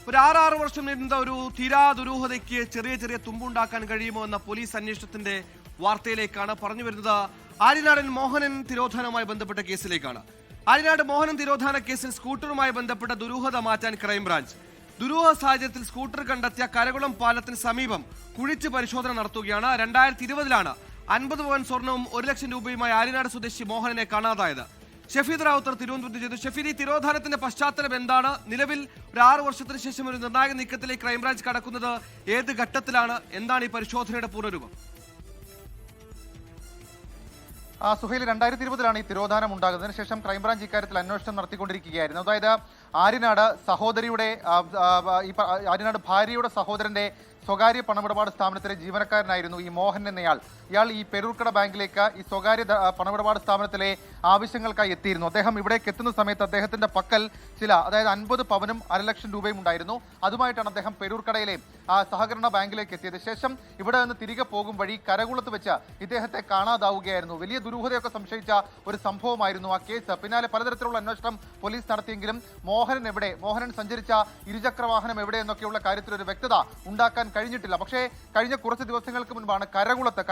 ഒരു 6 വർഷം നീണ്ട ഒരു തീരാ ദുരൂഹതയ്ക്ക് ചെറിയ ചെറിയ തുമ്പുണ്ടാക്കാൻ കഴിയുമോ എന്ന പോലീസ് അന്വേഷണത്തിന്റെ വാർത്തയിലേക്കാണ് പറഞ്ഞു വരുന്നത്. ആര്യനാടൻ മോഹനൻ തിരോധാനവുമായി ബന്ധപ്പെട്ട കേസിലേക്കാണ്. ആര്യനാട് മോഹനൻ തിരോധാന കേസിൽ സ്കൂട്ടറുമായി ബന്ധപ്പെട്ട ദുരൂഹത മാറ്റാൻ ക്രൈംബ്രാഞ്ച്. ദുരൂഹ സാഹചര്യത്തിൽ സ്കൂട്ടർ കണ്ടെത്തിയ കരകുളം പാലത്തിന് സമീപം കുഴിച്ച് പരിശോധന നടത്തുകയാണ്. 2020-ലാണ് 50 പവൻ സ്വർണവും 1 ലക്ഷം രൂപയുമായി ആര്യനാട് സ്വദേശി മോഹനനെ കാണാതായത്. ഷഫീദ് റാവുത്തർ തിരുവനന്തപുരത്ത് ചെയ്തു. ഷഫീദ്, ഈ തിരോധാനത്തിന്റെ പശ്ചാത്തലം എന്താണ്? നിലവിൽ ഒരു 6 വർഷത്തിന് ശേഷം ഒരു നിർണായക നീക്കത്തിലേക്ക് ക്രൈംബ്രാഞ്ച് കടക്കുന്നത് ഏത് ഘട്ടത്തിലാണ്? എന്താണ് ഈ പരിശോധനയുടെ പൂർണ്ണരൂപം? സുഹൈൽ, 2020-ലാണ് ഈ തിരോധാനം ഉണ്ടാകുന്നതിന് ശേഷം ക്രൈംബ്രാഞ്ച് ഇക്കാര്യത്തിൽ അന്വേഷണം നടത്തിക്കൊണ്ടിരിക്കുകയായിരുന്നു. അതായത് ആര്യനാട് ഭാര്യയുടെ സഹോദരന്റെ സ്വകാര്യ പണമിടപാട് സ്ഥാപനത്തിലെ ജീവനക്കാരനായിരുന്നു ഈ മോഹൻ എന്നയാൾ. ഇയാൾ ഈ പെരൂർക്കട ബാങ്കിലേക്ക് ഈ സ്വകാര്യ പണമിടപാട് സ്ഥാപനത്തിലെ ആവശ്യങ്ങൾക്കായി എത്തിയിരുന്നു. അദ്ദേഹം ഇവിടേക്ക് എത്തുന്ന സമയത്ത് അദ്ദേഹത്തിന്റെ പക്കൽ അതായത് 50 പവനും 1 ലക്ഷം രൂപയും ഉണ്ടായിരുന്നു. അതുമായിട്ടാണ് അദ്ദേഹം പെരൂർക്കടയിലെ സഹകരണ ബാങ്കിലേക്ക് എത്തിയത്. ശേഷം ഇവിടെ നിന്ന് തിരികെ പോകും വഴി കരകുളത്ത് വെച്ച് ഇദ്ദേഹത്തെ കാണാതാവുകയായിരുന്നു. വലിയ ദുരൂഹതയൊക്കെ സംശയിച്ച ഒരു സംഭവമായിരുന്നു ആ കേസ്. പിന്നാലെ പലതരത്തിലുള്ള അന്വേഷണം പോലീസ് നടത്തിയെങ്കിലും മോഹനൻ സഞ്ചരിച്ച ഇരുചക്ര വാഹനം എവിടെ എന്നൊക്കെയുള്ള കാര്യത്തിൽ ഒരു വ്യക്തത ഉണ്ടാക്കാൻ കഴിഞ്ഞിട്ടില്ല. പക്ഷേ കഴിഞ്ഞ കുറച്ച് ദിവസങ്ങൾക്ക് മുൻപാണ് കരകുളത്ത്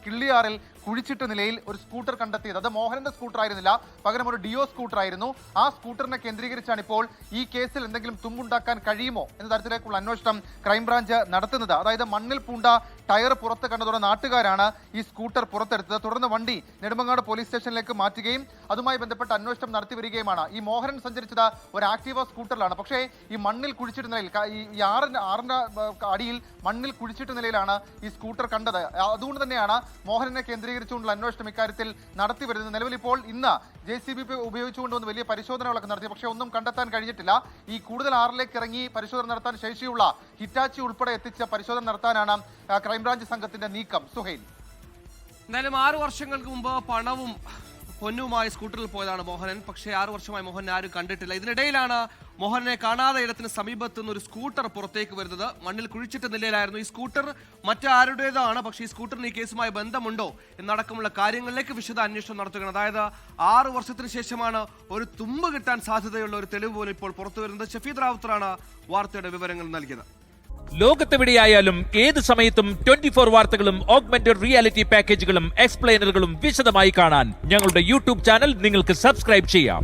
കിള്ളിയാറിൽ കുഴിച്ചിട്ട നിലയിൽ ഒരു സ്കൂട്ടർ കണ്ടെത്തിയത്. അത് മോഹനന്റെ സ്കൂട്ടർ ആയിരുന്നില്ല, പകരം ഒരു ഡിയോ സ്കൂട്ടർ ആയിരുന്നു. ആ സ്കൂട്ടറിനെ കേന്ദ്രീകരിച്ചാണ് ഇപ്പോൾ ഈ കേസിൽ എന്തെങ്കിലും തുമ്പുണ്ടാക്കാൻ കഴിയുമോ എന്ന തരത്തിലേക്കുള്ള അന്വേഷണം ക്രൈംബ്രാഞ്ച് നടത്തുന്നത്. അതായത് മണ്ണിൽ പൂണ്ട ടയർ പുറത്ത് കണ്ടതോടെ നാട്ടുകാരാണ് ഈ സ്കൂട്ടർ പുറത്തെടുത്തത്. തുടർന്ന് വണ്ടി നെടുമങ്ങാട് പോലീസ് സ്റ്റേഷനിലേക്ക് മാറ്റുകയും അതുമായി ബന്ധപ്പെട്ട അന്വേഷണം നടത്തി വരികയുമാണ്. ഈ മോഹനൻ സഞ്ചരിച്ചത് ഒരു ആക്റ്റീവ സ്കൂട്ടറിലാണ്. പക്ഷേ ഈ മണ്ണിൽ കുഴിച്ചിട്ട നിലയിൽ, ഈ ആറിന്റെ അടിയിൽ മണ്ണിൽ കുഴിച്ചിട്ട നിലയിലാണ് ഈ സ്കൂട്ടർ കണ്ടത്. അതുകൊണ്ട് തന്നെയാണ് മോഹനനെ കേന്ദ്രീകരിച്ചുകൊണ്ടുള്ള അന്വേഷണം ഇക്കാര്യത്തിൽ നടത്തി വരുന്നത്. നിലവിൽ ഇപ്പോൾ ഇന്ന് JCB ഉപയോഗിച്ചുകൊണ്ടുവന്ന് വലിയ പരിശോധനകളൊക്കെ നടത്തി. പക്ഷേ ഒന്നും കണ്ടെത്താൻ കഴിഞ്ഞിട്ടില്ല. ഈ കൂടുതൽ ആറിലേക്ക് ഇറങ്ങി പരിശോധന നടത്താൻ ശേഷിയുള്ള ഹിറ്റാച്ചി ഉൾപ്പെടെ എത്തിച്ച പരിശോധന നടത്താനാണ് ക്രൈംബ്രാഞ്ച് സംഘത്തിന്റെ നീക്കം. സുഹൈൽ, എന്തായാലും 6 വർഷങ്ങൾക്ക് മുമ്പ് പണവും പൊന്നുമായി സ്കൂട്ടറിൽ പോയതാണ് മോഹനൻ. പക്ഷേ 6 വർഷമായി മോഹനെ ആരും കണ്ടിട്ടില്ല. ഇതിനിടയിലാണ് മോഹനെ കാണാതെ ഇടത്തിന് സമീപത്തുനിന്ന് ഒരു സ്കൂട്ടർ പുറത്തേക്ക് വരുന്നത്. മണ്ണിൽ കുഴിച്ചിട്ട നിലയിലായിരുന്നു. ഈ സ്കൂട്ടർ മറ്റാരുടേതാണ്, പക്ഷേ ഈ സ്കൂട്ടറിന് ഈ കേസുമായി ബന്ധമുണ്ടോ എന്നടക്കമുള്ള കാര്യങ്ങളിലേക്ക് വിശദ അന്വേഷണം നടത്തുകയാണ്. അതായത് 6 വർഷത്തിന് ശേഷമാണ് ഒരു തുമ്പ് കിട്ടാൻ സാധ്യതയുള്ള ഒരു തെളിവ് പോലും ഇപ്പോൾ പുറത്തു വരുന്നത്. ഷഫീദ് റാവുത്തറാണ് വാർത്തയുടെ വിവരങ്ങൾ നൽകിയത്. ലോകത്തെവിടെയായാലും ഏത് സമയത്തും 24 വാർത്തകളും ഓഗ്മെന്റഡ് റിയാലിറ്റി പാക്കേജുകളും എക്സ്പ്ലെയിനറുകളും വിശദമായി കാണാൻ ഞങ്ങളുടെ YouTube ചാനൽ നിങ്ങൾക്ക് സബ്സ്ക്രൈബ് ചെയ്യാം.